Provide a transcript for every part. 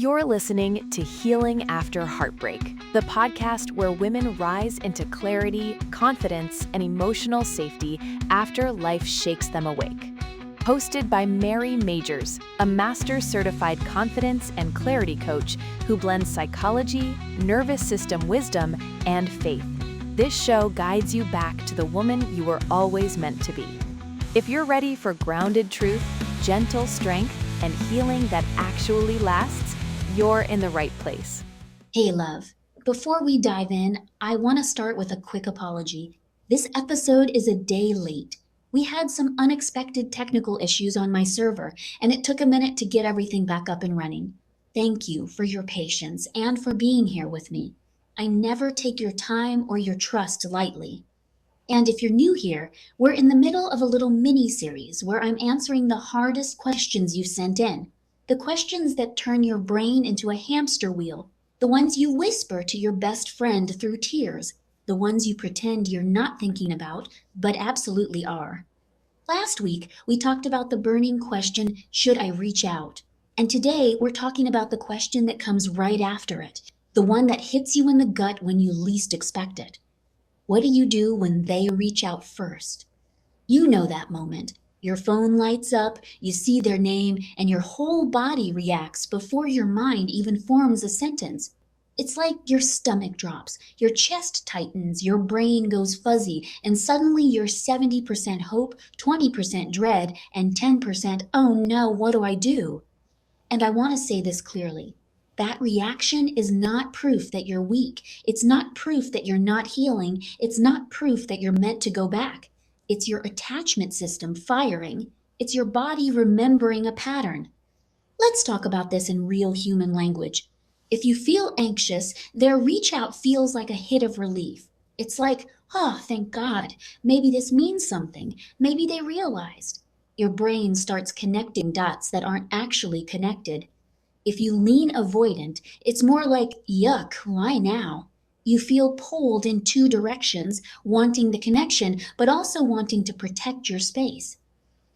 You're listening to Healing After Heartbreak, the podcast where women rise into clarity, confidence, and emotional safety after life shakes them awake. Hosted by Mary Majors, a master certified confidence and clarity coach who blends psychology, nervous system wisdom, and faith. This show guides you back to the woman you were always meant to be. If you're ready for grounded truth, gentle strength, and healing that actually lasts, you're in the right place. Hey, love. Before we dive in, I want to start with a quick apology. This episode is a day late. We had some unexpected technical issues on my server, and it took a minute to get everything back up and running. Thank you for your patience and for being here with me. I never take your time or your trust lightly. And if you're new here, we're in the middle of a little mini-series where I'm answering the hardest questions you sent in. The questions that turn your brain into a hamster wheel. The ones you whisper to your best friend through tears. The ones you pretend you're not thinking about, but absolutely are. Last week, we talked about the burning question, should I reach out? And today, we're talking about the question that comes right after it. The one that hits you in the gut when you least expect it. What do you do when they reach out first? You know that moment. Your phone lights up, you see their name, and your whole body reacts before your mind even forms a sentence. It's like your stomach drops, your chest tightens, your brain goes fuzzy, and suddenly you're 70% hope, 20% dread, and 10% oh no, what do I do? And I want to say this clearly. That reaction is not proof that you're weak. It's not proof that you're not healing. It's not proof that you're meant to go back. It's your attachment system firing. It's your body remembering a pattern. Let's talk about this in real human language. If you feel anxious, their reach out feels like a hit of relief. It's like, oh, thank God. Maybe this means something. Maybe they realized. Your brain starts connecting dots that aren't actually connected. If you lean avoidant, it's more like, yuck, why now? You feel pulled in two directions, wanting the connection, but also wanting to protect your space.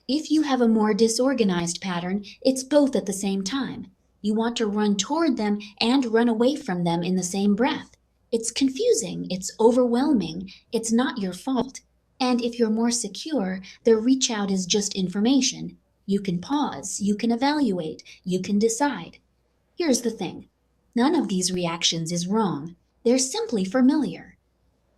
If you have a more disorganized pattern, it's both at the same time. You want to run toward them and run away from them in the same breath. It's confusing, it's overwhelming, it's not your fault. And if you're more secure, the reach out is just information. You can pause, you can evaluate, you can decide. Here's the thing. None of these reactions is wrong. They're simply familiar.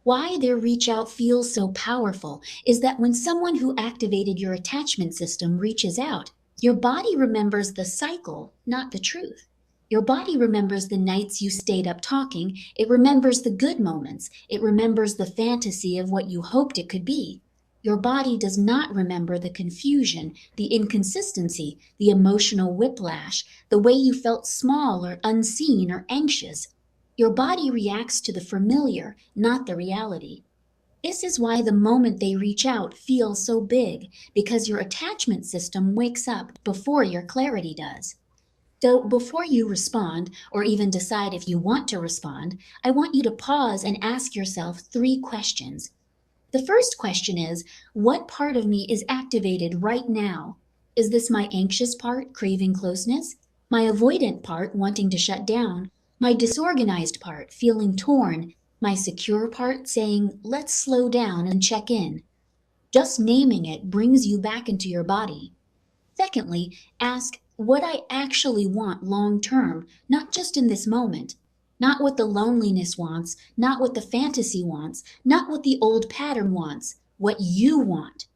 Why their reach out feels so powerful is that when someone who activated your attachment system reaches out, your body remembers the cycle, not the truth. Your body remembers the nights you stayed up talking. It remembers the good moments. It remembers the fantasy of what you hoped it could be. Your body does not remember the confusion, the inconsistency, the emotional whiplash, the way you felt small or unseen or anxious. Your body reacts to the familiar, not the reality. This is why the moment they reach out feels so big, because your attachment system wakes up before your clarity does. So before you respond, or even decide if you want to respond, I want you to pause and ask yourself 3 questions. The first question is, what part of me is activated right now? Is this my anxious part craving closeness? My avoidant part wanting to shut down? My disorganized part feeling torn? My secure part saying, let's slow down and check in? Just naming it brings you back into your body. Secondly, ask what I actually want long term, not just in this moment. Not what the loneliness wants, not what the fantasy wants, not what the old pattern wants, what you want.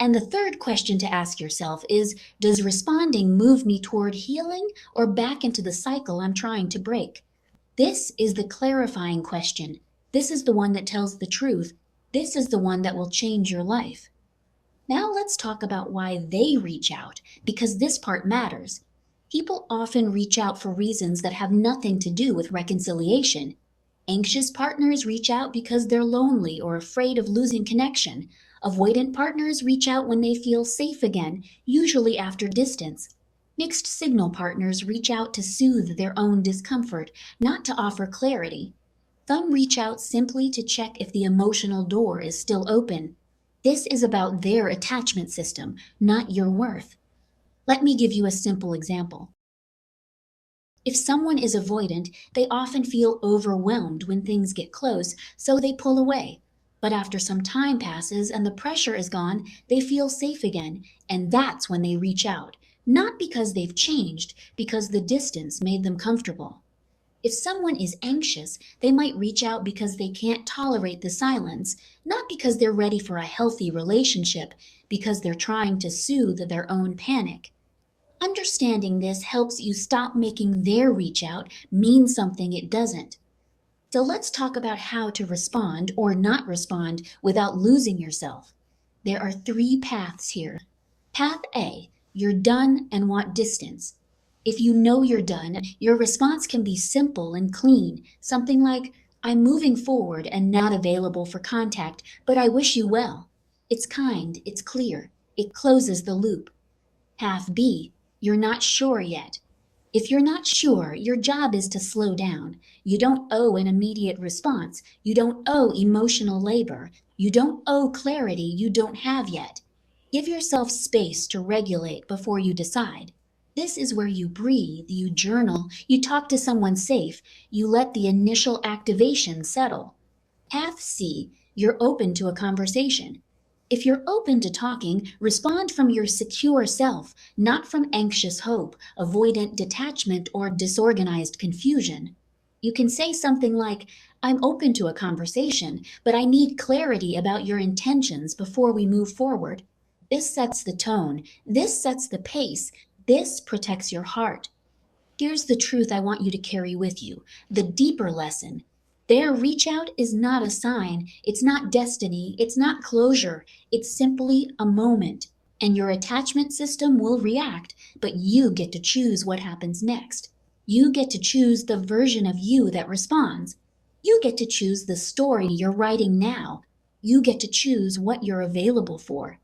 And the third question to ask yourself is, does responding move me toward healing or back into the cycle I'm trying to break? This is the clarifying question. This is the one that tells the truth. This is the one that will change your life. Now let's talk about why they reach out, because this part matters. People often reach out for reasons that have nothing to do with reconciliation. Anxious partners reach out because they're lonely or afraid of losing connection. Avoidant partners reach out when they feel safe again, usually after distance. Mixed signal partners reach out to soothe their own discomfort, not to offer clarity. Some reach out simply to check if the emotional door is still open. This is about their attachment system, not your worth. Let me give you a simple example. If someone is avoidant, they often feel overwhelmed when things get close, so they pull away. But after some time passes and the pressure is gone, they feel safe again, and that's when they reach out. Not because they've changed, because the distance made them comfortable. If someone is anxious, they might reach out because they can't tolerate the silence, not because they're ready for a healthy relationship, because they're trying to soothe their own panic. Understanding this helps you stop making their reach out mean something it doesn't. So let's talk about how to respond or not respond without losing yourself. There are 3 paths here. Path A, you're done and want distance. If you know you're done, your response can be simple and clean, something like, I'm moving forward and not available for contact, but I wish you well. It's kind, it's clear, it closes the loop. Path B, you're not sure yet. If you're not sure, your job is to slow down. You don't owe an immediate response. You don't owe emotional labor. You don't owe clarity you don't have yet. Give yourself space to regulate before you decide. This is where you breathe, you journal, you talk to someone safe, you let the initial activation settle. Path C, you're open to a conversation. If you're open to talking, respond from your secure self, not from anxious hope, avoidant detachment, or disorganized confusion. You can say something like, I'm open to a conversation, but I need clarity about your intentions before we move forward. This sets the tone. This sets the pace. This protects your heart. Here's the truth I want you to carry with you, the deeper lesson. Their reach out is not a sign, it's not destiny, it's not closure, it's simply a moment. And your attachment system will react, but you get to choose what happens next. You get to choose the version of you that responds. You get to choose the story you're writing now. You get to choose what you're available for.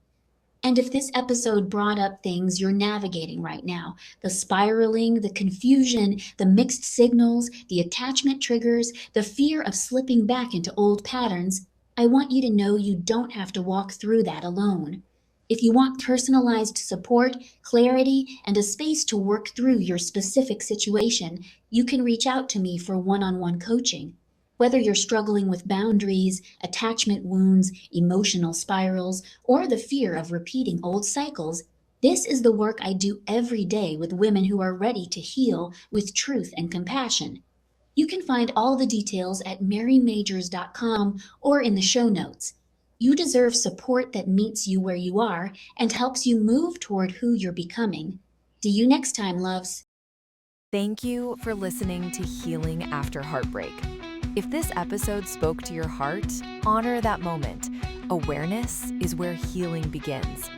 And if this episode brought up things you're navigating right now, the spiraling, the confusion, the mixed signals, the attachment triggers, the fear of slipping back into old patterns, I want you to know you don't have to walk through that alone. If you want personalized support, clarity, and a space to work through your specific situation, you can reach out to me for one-on-one coaching. Whether you're struggling with boundaries, attachment wounds, emotional spirals, or the fear of repeating old cycles, this is the work I do every day with women who are ready to heal with truth and compassion. You can find all the details at marymajors.com or in the show notes. You deserve support that meets you where you are and helps you move toward who you're becoming. See you next time, loves. Thank you for listening to Healing After Heartbreak. If this episode spoke to your heart, honor that moment. Awareness is where healing begins.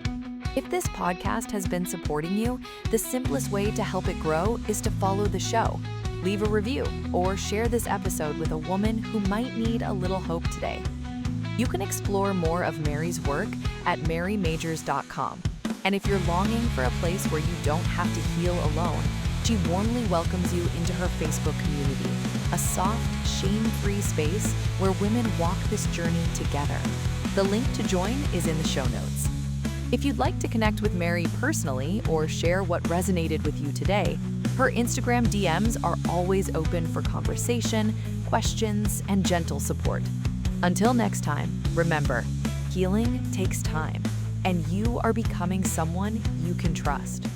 If this podcast has been supporting you, the simplest way to help it grow is to follow the show, leave a review, or share this episode with a woman who might need a little hope today. You can explore more of Mary's work at marymajors.com. And if you're longing for a place where you don't have to heal alone, she warmly welcomes you into her Facebook community, a soft, shame-free space where women walk this journey together. The link to join is in the show notes. If you'd like to connect with Mary personally or share what resonated with you today, her Instagram DMs are always open for conversation, questions, and gentle support. Until next time, remember, healing takes time, and you are becoming someone you can trust.